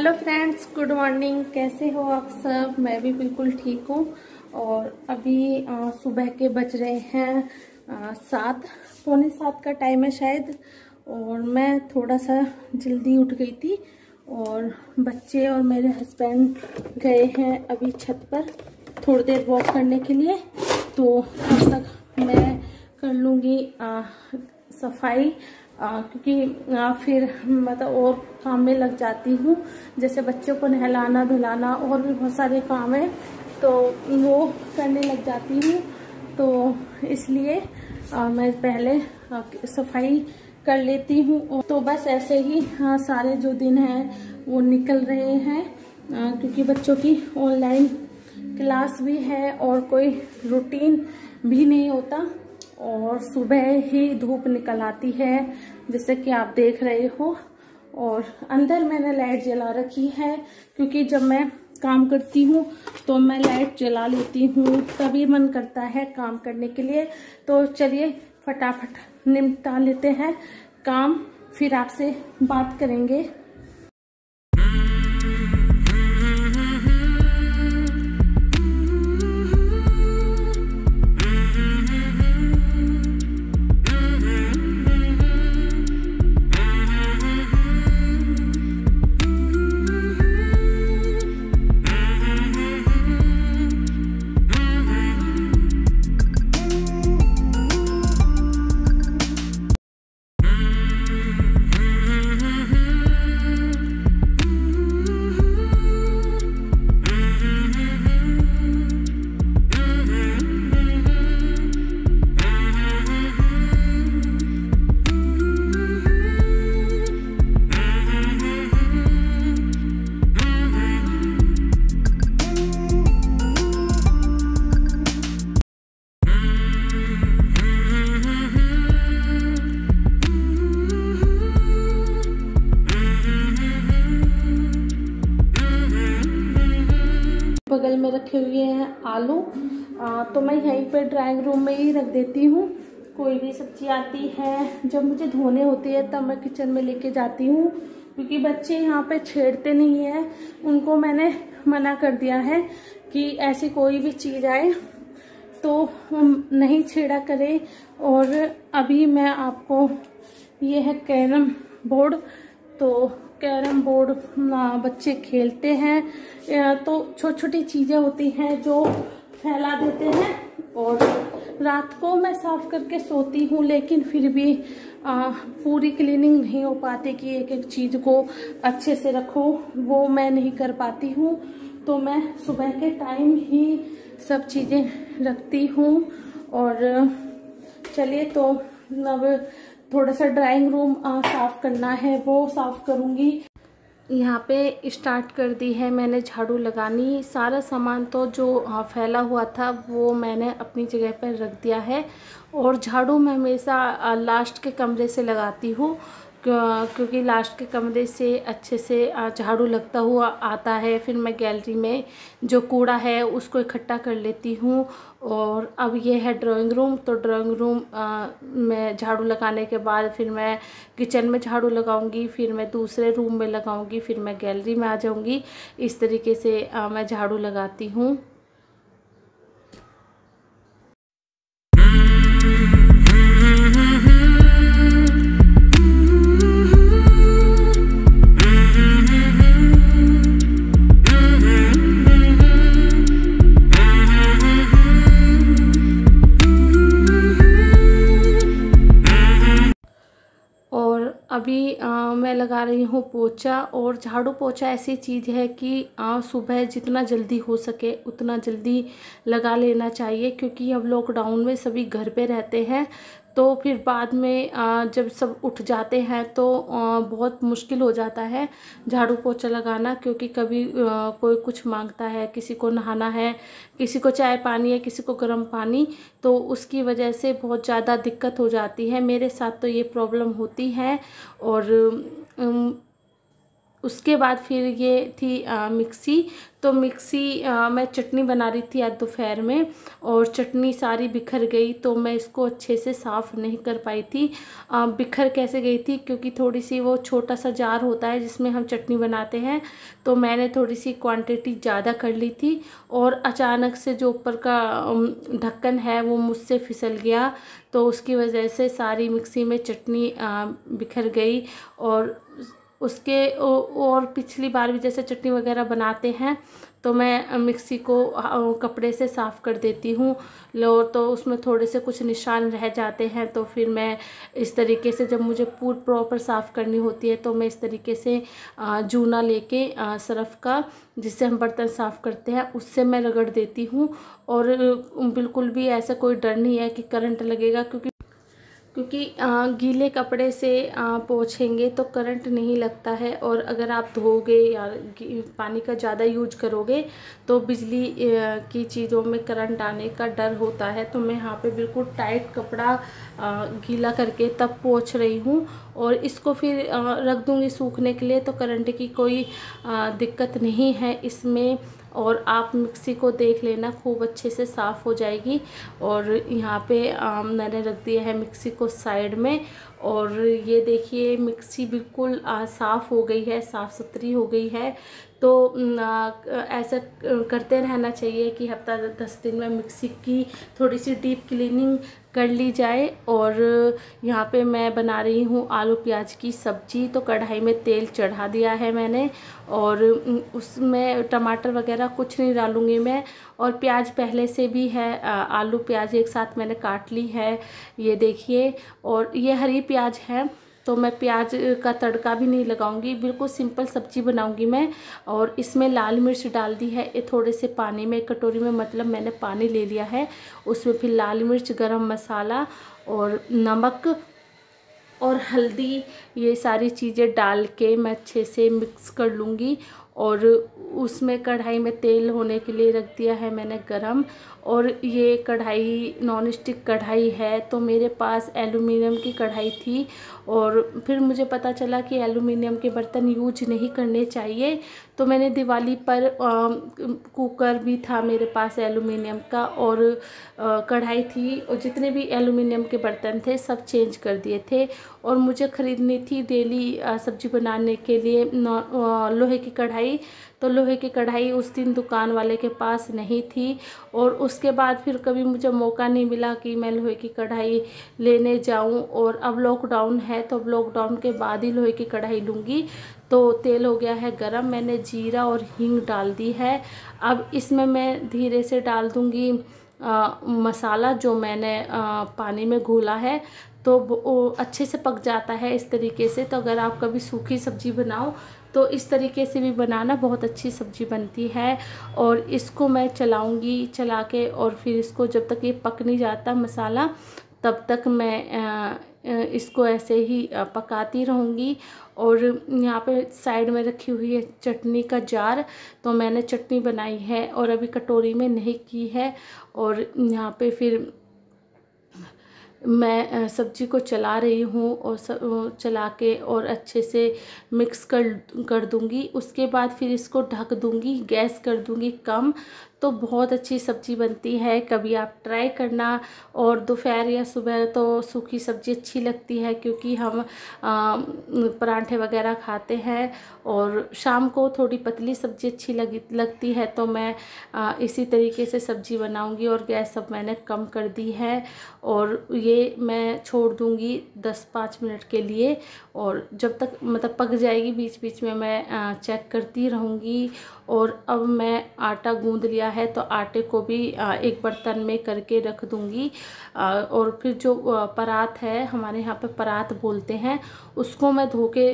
Hello friends, good morning. कैसे हो आप सब? मैं भी बिल्कुल ठीक हूँ। और अभी सुबह के बज रहे हैं 7, पौने 7 का टाइम है शायद। और मैं थोड़ा सा जल्दी उठ गई थी और बच्चे और मेरे हस्बैंड गए हैं अभी छत पर थोड़ी देर वॉक करने के लिए। तो तब तक मैं कर लूँगी सफाई, क्योंकि फिर मतलब और काम में लग जाती हूँ। जैसे बच्चों को नहलाना धुलाना और भी बहुत सारे काम है तो वो करने लग जाती हूँ। तो इसलिए मैं पहले सफाई कर लेती हूँ। तो बस ऐसे ही सारे जो दिन हैं वो निकल रहे हैं, क्योंकि बच्चों की ऑनलाइन क्लास भी है और कोई रूटीन भी नहीं होता। और सुबह ही धूप निकल आती है जैसे कि आप देख रहे हो। और अंदर मैंने लाइट जला रखी है, क्योंकि जब मैं काम करती हूँ तो मैं लाइट जला लेती हूँ, तभी मन करता है काम करने के लिए। तो चलिए फटाफट निपटा लेते हैं काम, फिर आपसे बात करेंगे। बगल में रखे हुए हैं आलू, तो मैं यहीं पे ड्राइंग रूम में ही रख देती हूँ। कोई भी सब्जी आती है जब मुझे धोने होती है तब मैं किचन में लेके जाती हूँ, क्योंकि बच्चे यहाँ पे छेड़ते नहीं है। उनको मैंने मना कर दिया है कि ऐसी कोई भी चीज़ आए तो नहीं छेड़ा करे। और अभी मैं आपको, ये है कैरम बोर्ड, तो कैरम बोर्ड बच्चे खेलते हैं, तो छोटी छोटी चीजें होती हैं जो फैला देते हैं। और रात को मैं साफ करके सोती हूँ, लेकिन फिर भी पूरी क्लीनिंग नहीं हो पाती कि एक एक चीज को अच्छे से रखो, वो मैं नहीं कर पाती हूँ। तो मैं सुबह के टाइम ही सब चीजें रखती हूँ। और चलिए, तो अब थोड़ा सा ड्राइंग रूम साफ करना है, वो साफ करूंगी। यहाँ पे स्टार्ट कर दी है मैंने झाड़ू लगानी। सारा सामान तो जो फैला हुआ था वो मैंने अपनी जगह पर रख दिया है। और झाड़ू मैं हमेशा लास्ट के कमरे से लगाती हूँ, क्योंकि लास्ट के कमरे से अच्छे से झाड़ू लगता हुआ आता है। फिर मैं गैलरी में जो कूड़ा है उसको इकट्ठा कर लेती हूँ। और अब ये है ड्राइंग रूम, तो ड्राइंग रूम में झाड़ू लगाने के बाद फिर मैं किचन में झाड़ू लगाऊंगी, फिर मैं दूसरे रूम में लगाऊंगी, फिर मैं गैलरी में आ जाऊंगी। इस तरीके से मैं झाड़ू लगाती हूँ। अभी मैं लगा रही हूँ पोछा। और झाड़ू पोछा ऐसी चीज़ है कि सुबह जितना जल्दी हो सके उतना जल्दी लगा लेना चाहिए, क्योंकि अब लॉकडाउन में सभी घर पे रहते हैं। तो फिर बाद में जब सब उठ जाते हैं तो बहुत मुश्किल हो जाता है झाड़ू पोछा लगाना, क्योंकि कभी कोई कुछ मांगता है, किसी को नहाना है, किसी को चाय पानी है, किसी को गर्म पानी, तो उसकी वजह से बहुत ज़्यादा दिक्कत हो जाती है। मेरे साथ तो ये प्रॉब्लम होती है। और उसके बाद फिर ये थी मिक्सी। तो मिक्सी मैं चटनी बना रही थी आज दोपहर में, और चटनी सारी बिखर गई, तो मैं इसको अच्छे से साफ़ नहीं कर पाई थी। बिखर कैसे गई थी, क्योंकि थोड़ी सी वो छोटा सा जार होता है जिसमें हम चटनी बनाते हैं, तो मैंने थोड़ी सी क्वांटिटी ज़्यादा कर ली थी, और अचानक से जो ऊपर का ढक्कन है वो मुझसे फिसल गया, तो उसकी वजह से सारी मिक्सी में चटनी बिखर गई। और उसके और पिछली बार भी जैसे चटनी वगैरह बनाते हैं तो मैं मिक्सी को कपड़े से साफ़ कर देती हूँ। लो तो उसमें थोड़े से कुछ निशान रह जाते हैं, तो फिर मैं इस तरीके से जब मुझे पूरी प्रॉपर साफ़ करनी होती है तो मैं इस तरीके से जूना लेके सर्फ का, जिससे हम बर्तन साफ़ करते हैं, उससे मैं रगड़ देती हूँ। और बिल्कुल भी ऐसा कोई डर नहीं है कि करंट लगेगा, क्योंकि गीले कपड़े से पोंछेंगे तो करंट नहीं लगता है। और अगर आप धोगे या पानी का ज़्यादा यूज करोगे तो बिजली की चीज़ों में करंट आने का डर होता है। तो मैं यहाँ पे बिल्कुल टाइट कपड़ा गीला करके तब पोंछ रही हूँ, और इसको फिर रख दूँगी सूखने के लिए, तो करंट की कोई दिक्कत नहीं है इसमें। और आप मिक्सी को देख लेना, खूब अच्छे से साफ़ हो जाएगी। और यहाँ पे मैंने रख दिया है मिक्सी को साइड में, और ये देखिए मिक्सी बिल्कुल साफ़ हो गई है, साफ़ सुथरी हो गई है। तो ऐसा करते रहना चाहिए कि हफ्ता 10 दिन में मिक्सी की थोड़ी सी डीप क्लीनिंग कर ली जाए। और यहाँ पे मैं बना रही हूँ आलू प्याज की सब्जी। तो कढ़ाई में तेल चढ़ा दिया है मैंने, और उसमें टमाटर वगैरह कुछ नहीं डालूँगी मैं, और प्याज पहले से भी है, आलू प्याज एक साथ मैंने काट ली है, ये देखिए। और ये हरी प्याज है, तो मैं प्याज का तड़का भी नहीं लगाऊंगी, बिल्कुल सिंपल सब्जी बनाऊंगी मैं। और इसमें लाल मिर्च डाल दी है ये थोड़े से पानी में, कटोरी में मतलब मैंने पानी ले लिया है, उसमें फिर लाल मिर्च, गरम मसाला और नमक और हल्दी, ये सारी चीज़ें डाल के मैं अच्छे से मिक्स कर लूँगी। और उसमें कढ़ाई में तेल होने के लिए रख दिया है मैंने गरम। और ये कढ़ाई नॉन स्टिक कढ़ाई है, तो मेरे पास एलुमिनियम की कढ़ाई थी, और फिर मुझे पता चला कि एलुमिनियम के बर्तन यूज नहीं करने चाहिए, तो मैंने दिवाली पर कुकर भी था मेरे पास एलुमिनियम का, और कढ़ाई थी, और जितने भी एलुमिनियम के बर्तन थे सब चेंज कर दिए थे। और मुझे ख़रीदनी थी डेली सब्जी बनाने के लिए लोहे की कढ़ाई, तो लोहे की कढ़ाई उस दिन दुकान वाले के पास नहीं थी। और उसके बाद फिर कभी मुझे मौका नहीं मिला कि मैं लोहे की कढ़ाई लेने जाऊं। और अब लॉकडाउन है, तो अब लॉकडाउन के बाद ही लोहे की कढ़ाई लूँगी। तो तेल हो गया है गरम, मैंने जीरा और हींग डाल दी है। अब इसमें मैं धीरे से डाल दूँगी मसाला जो मैंने पानी में घोला है, तो वो अच्छे से पक जाता है इस तरीके से। तो अगर आप कभी सूखी सब्जी बनाओ तो इस तरीके से भी बनाना, बहुत अच्छी सब्जी बनती है। और इसको मैं चलाऊंगी, चला के, और फिर इसको जब तक ये पक नहीं जाता मसाला तब तक मैं इसको ऐसे ही पकाती रहूँगी। और यहाँ पे साइड में रखी हुई है चटनी का जार, तो मैंने चटनी बनाई है और अभी कटोरी में नहीं की है। और यहाँ पे फिर मैं सब्जी को चला रही हूँ, और चला के और अच्छे से मिक्स कर दूँगी। उसके बाद फिर इसको ढक दूँगी, गैस कर दूँगी कम, तो बहुत अच्छी सब्ज़ी बनती है। कभी आप ट्राई करना। और दोपहर या सुबह तो सूखी सब्ज़ी अच्छी लगती है, क्योंकि हम पराठे वगैरह खाते हैं, और शाम को थोड़ी पतली सब्ज़ी अच्छी लगती है। तो मैं इसी तरीके से सब्ज़ी बनाऊंगी। और गैस सब मैंने कम कर दी है, और ये मैं छोड़ दूंगी 10-5 मिनट के लिए, और जब तक मतलब पक जाएगी बीच बीच में मैं चेक करती रहूँगी। और अब मैं आटा गूंद लिया है, तो आटे को भी एक बर्तन में करके रख दूंगी। और फिर जो परात है, हमारे यहाँ पे परात बोलते हैं, उसको मैं धो के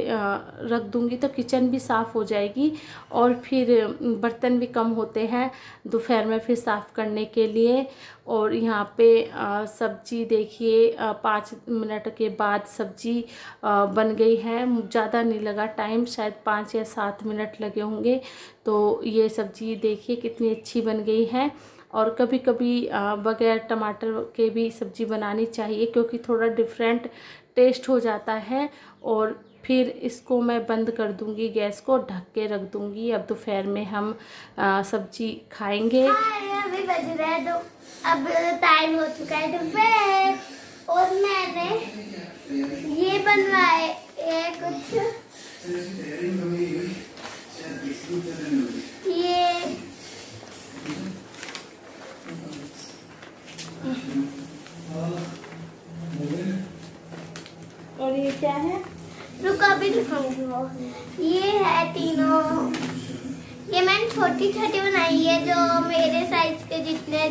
रख दूंगी, तो किचन भी साफ़ हो जाएगी। और फिर बर्तन भी कम होते हैं दोपहर में फिर साफ़ करने के लिए। और यहाँ पे सब्जी देखिए 5 मिनट के बाद सब्जी बन गई है। ज़्यादा नहीं लगा टाइम, शायद 5 या 7 मिनट लगे होंगे। तो ये सब्जी देखिए कितनी अच्छी बन गई है। और कभी कभी बगैर टमाटर के भी सब्जी बनानी चाहिए, क्योंकि थोड़ा डिफरेंट टेस्ट हो जाता है। और फिर इसको मैं बंद कर दूंगी, गैस को ढक के रख दूंगी। अब दोपहर में हम सब्जी खाएंगे। अभी बज रहा है तो अब टाइम हो चुका है दोपहर, और मैंने ये बनवाए कुछ ये और ये क्या है, रुको अभी दिखाऊंगी। ये है तीनों, ये मैंने छोटी छोटी बनाई है जो मेरे साइज के जितने,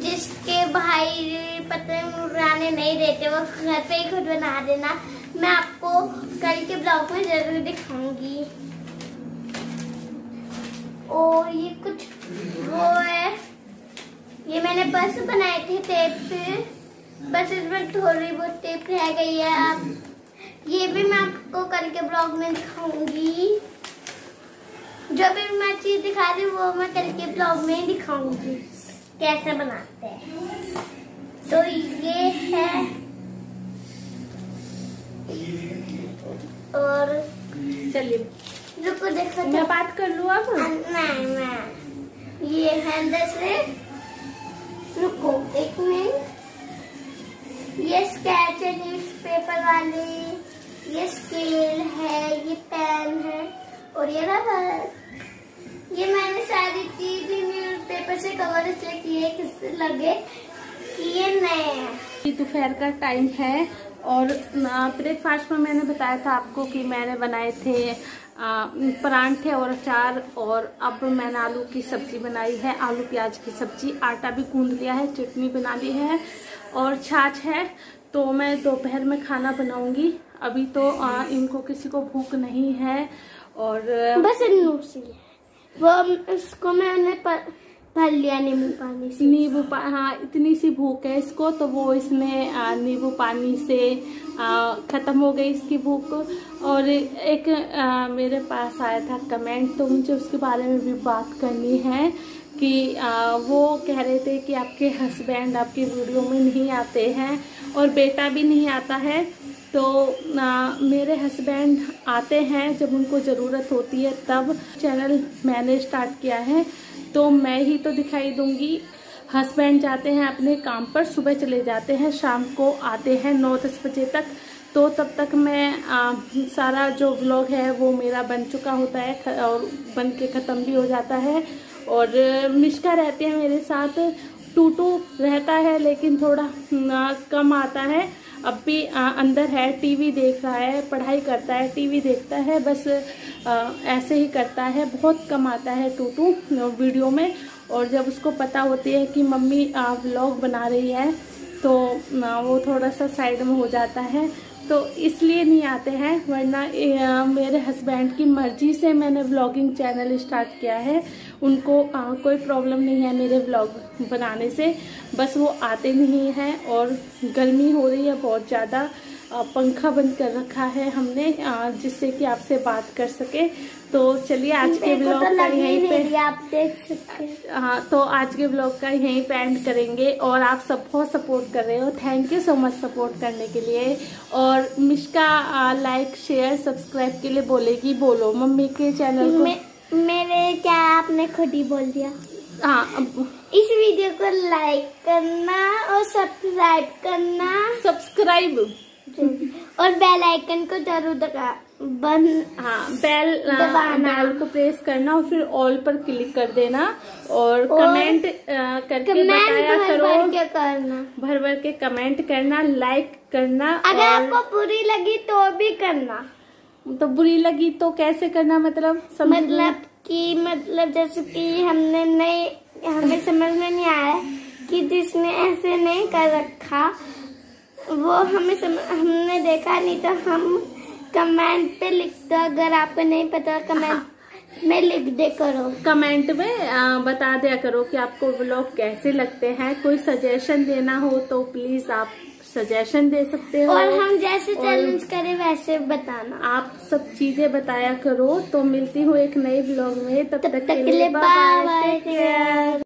जिसके भाई पतंग उड़ाने नहीं देते वो घर पे ही खुद बना देना। मैं आपको कल के ब्लॉग में जरूर दिखाऊंगी। और ये कुछ वो है, ये मैंने बस बनाए थे टेप से, बस इसमें थोड़ी बहुत टेप रह गई है। अब ये भी मैं आपको कल के ब्लॉग में दिखाऊंगी। जो भी मैं चीज दिखा रही हूँ वो मैं कल के ब्लॉग में दिखाऊंगी कैसे बनाते हैं। तो ये है, और चलिए रुको देखो मैं बात कर लूँ अब। नहीं, ये है 10 रुको एक मिनट। ये स्केच है न्यूज़पेपर वाली, ये स्केल है, ये पेन है, और ये रबर। ये मैंने सारी चीजें न्यूज़पेपर से कवर इसलिए किए किससे लगे कि ये नए हैं। दोपहर का टाइम है और ब्रेकफास्ट में मैंने बताया था आपको कि मैंने बनाए थे परांठे और अचार, और अब मैंने आलू की सब्जी बनाई है, आलू प्याज की सब्जी। आटा भी गूंद लिया है, चटनी बना ली है और छाछ है। तो मैं दोपहर में खाना बनाऊंगी। अभी तो इनको किसी को भूख नहीं है, और बस वो इसको मैंने भर लिया नींबू पानी से। हाँ, इतनी सी भूख है इसको, तो वो इसमें नींबू पानी से खत्म हो गई इसकी भूख। और एक मेरे पास आया था कमेंट, तो मुझे उसके बारे में भी बात करनी है कि वो कह रहे थे कि आपके हस्बैंड आपकी वीडियो में नहीं आते हैं और बेटा भी नहीं आता है। तो मेरे हस्बैंड आते हैं जब उनको ज़रूरत होती है, तब चैनल मैंने स्टार्ट किया है, तो मैं ही तो दिखाई दूंगी। हस्बैंड जाते हैं अपने काम पर, सुबह चले जाते हैं, शाम को आते हैं 9-10 बजे तक। तो तब तक मैं सारा जो व्लॉग है वो मेरा बन चुका होता है और बन के ख़त्म भी हो जाता है। और मिश्का रहते हैं मेरे साथ, टूटू रहता है लेकिन थोड़ा कम आता है। अब भी अंदर है, टीवी देख रहा है, पढ़ाई करता है, टीवी देखता है, बस ऐसे ही करता है। बहुत कम आता है टूटू वीडियो में। और जब उसको पता होती है कि मम्मी व्लॉग बना रही है तो वो थोड़ा सा साइड में हो जाता है, तो इसलिए नहीं आते हैं। वरना मेरे हस्बैंड की मर्जी से मैंने व्लॉगिंग चैनल स्टार्ट किया है। उनको कोई प्रॉब्लम नहीं है मेरे व्लॉग बनाने से, बस वो आते नहीं हैं। और गर्मी हो रही है बहुत ज़्यादा, पंखा बंद कर रखा है हमने जिससे कि आपसे बात कर सके। तो चलिए आज के ब्लॉग का यहीं पे आप देख सकते हैं। हाँ, तो आज के ब्लॉग का यहीं पे एंड करेंगे। और आप सब बहुत सपोर्ट कर रहे हो, thank you so much support करने के लिए। और मिश्का लाइक शेयर सब्सक्राइब के लिए बोलेगी, बोलो मम्मी के चैनल को। मेरे क्या आपने खुद ही बोल दिया। हाँ, इस वीडियो को लाइक करना और सब्सक्राइब करना, सब्सक्राइब और बेल आइकन को जरूर बेल को प्रेस करना और फिर ऑल पर क्लिक कर देना। और कमेंट करके बताया करो, भर भर के कमेंट करना, लाइक करना। अगर आपको बुरी लगी तो भी करना। तो बुरी लगी तो कैसे करना, मतलब मतलब जैसे कि हमें समझ में नहीं आया कि जिसने ऐसे नहीं कर रखा वो हमने देखा नहीं, तो हम कमेंट पे लिख दो। अगर आपको नहीं पता कमेंट में लिख दे करो, कमेंट में बता दिया करो कि आपको व्लॉग कैसे लगते हैं। कोई सजेशन देना हो तो प्लीज आप सजेशन दे सकते हो, और हम जैसे चैलेंज करें वैसे बताना। आप सब चीजें बताया करो। तो मिलती हूँ एक नए व्लॉग में, तब तक के लिए बाय बाय।